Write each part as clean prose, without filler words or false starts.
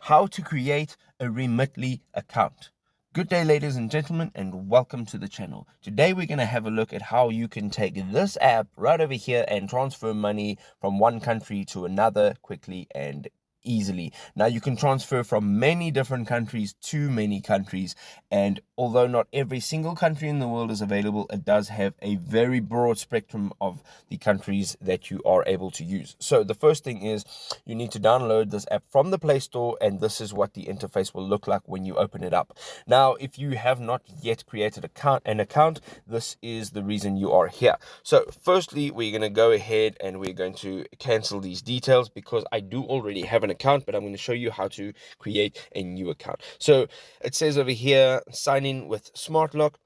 how to create a Remitly account. Good day, ladies and gentlemen, and welcome to the channel. Today we're going to have a look at how you can take this app right over here and transfer money from one country to another quickly and easily. Now you can transfer from many different countries to many countries, and although not every single country in the world is available, it does have a very broad spectrum of the countries that you are able to use. So the first thing is you need to download this app from the Play Store, and this is what the interface will look like when you open it up. Now if you have not yet created an account, this is the reason you are here. So firstly, we're going to go ahead and we're going to cancel these details because I do already have an account, but I'm going to show you how to create a new account. So it says over here, sign in with SmartLock.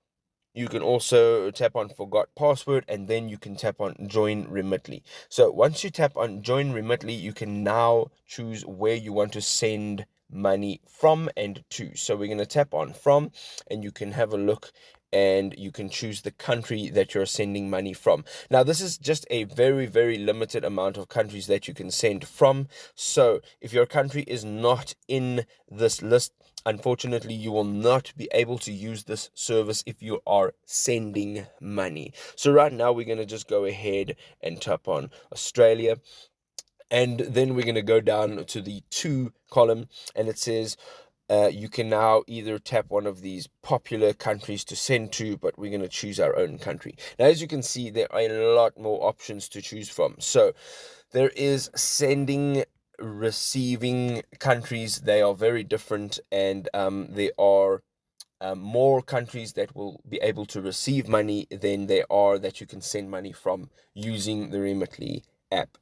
You can also tap on forgot password, and then you can tap on join Remitly. So once you tap on join Remitly, you can now choose where you want to send money from and to. So we're going to tap on from, and you can have a look and you can choose the country that you're sending money from. Now this is just a very, very limited amount of countries that you can send from. So if your country is not in this list, unfortunately, you will not be able to use this service if you are sending money. So right now we're going to just go ahead and tap on Australia. And then we're going to go down to the to column, and it says you can now either tap one of these popular countries to send to, but we're going to choose our own country. Now, as you can see, there are a lot more options to choose from. So there is sending, receiving countries. They are very different, and there are more countries that will be able to receive money than there are that you can send money from using the Remitly app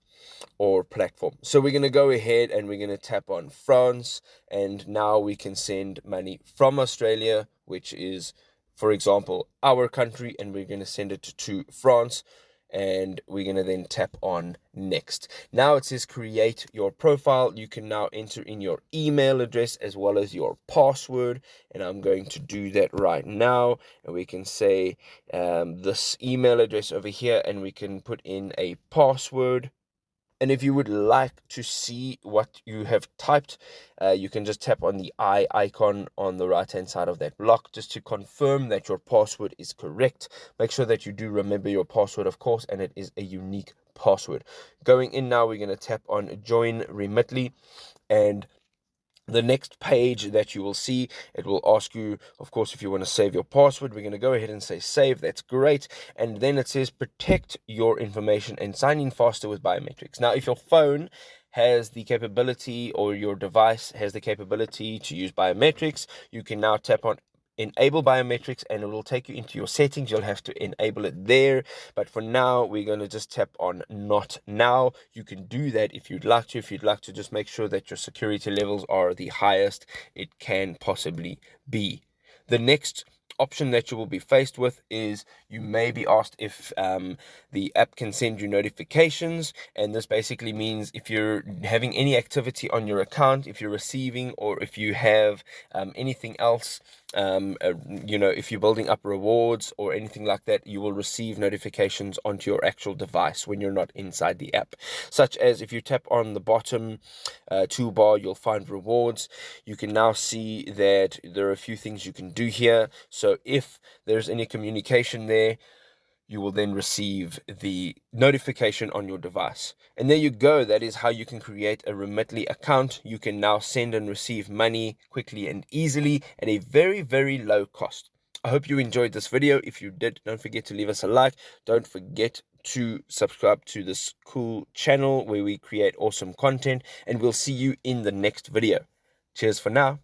or platform. So we're going to go ahead and we're going to tap on France, and now we can send money from Australia, which is, for example, our country, and we're going to send it to France, and we're going to then tap on next. Now it says create your profile. You can now enter in your email address as well as your password, and I'm going to do that right now. And we can say this email address over here, and we can put in a password. And if you would like to see what you have typed, you can just tap on the eye icon on the right hand side of that block just to confirm that your password is correct. Make sure that you do remember your password, of course, and it is a unique password. Going in now, we're going to tap on join Remitly, and the next page that you will see, it will ask you, of course, if you want to save your password. We're going to go ahead and say save. That's great. And then it says protect your information and sign in faster with biometrics. Now, if your phone has the capability, or your device has the capability to use biometrics, you can now tap on enable biometrics, and it will take you into your settings. You'll have to enable it there, but for now we're going to just tap on not now. You can do that if you'd like to just make sure that your security levels are the highest it can possibly be. The next option that you will be faced with is you may be asked if the app can send you notifications, and this basically means if you're having any activity on your account, if you're receiving, or if you have anything else, if you're building up rewards or anything like that, you will receive notifications onto your actual device when you're not inside the app. Such as if you tap on the bottom toolbar, you'll find rewards. You can now see that there are a few things you can do here. So if there's any communication there, you will then receive the notification on your device. And there you go. That is how you can create a Remitly account. You can now send and receive money quickly and easily at a very, very low cost. I hope you enjoyed this video. If you did, don't forget to leave us a like. Don't forget to subscribe to this cool channel where we create awesome content, and we'll see you in the next video. Cheers for now.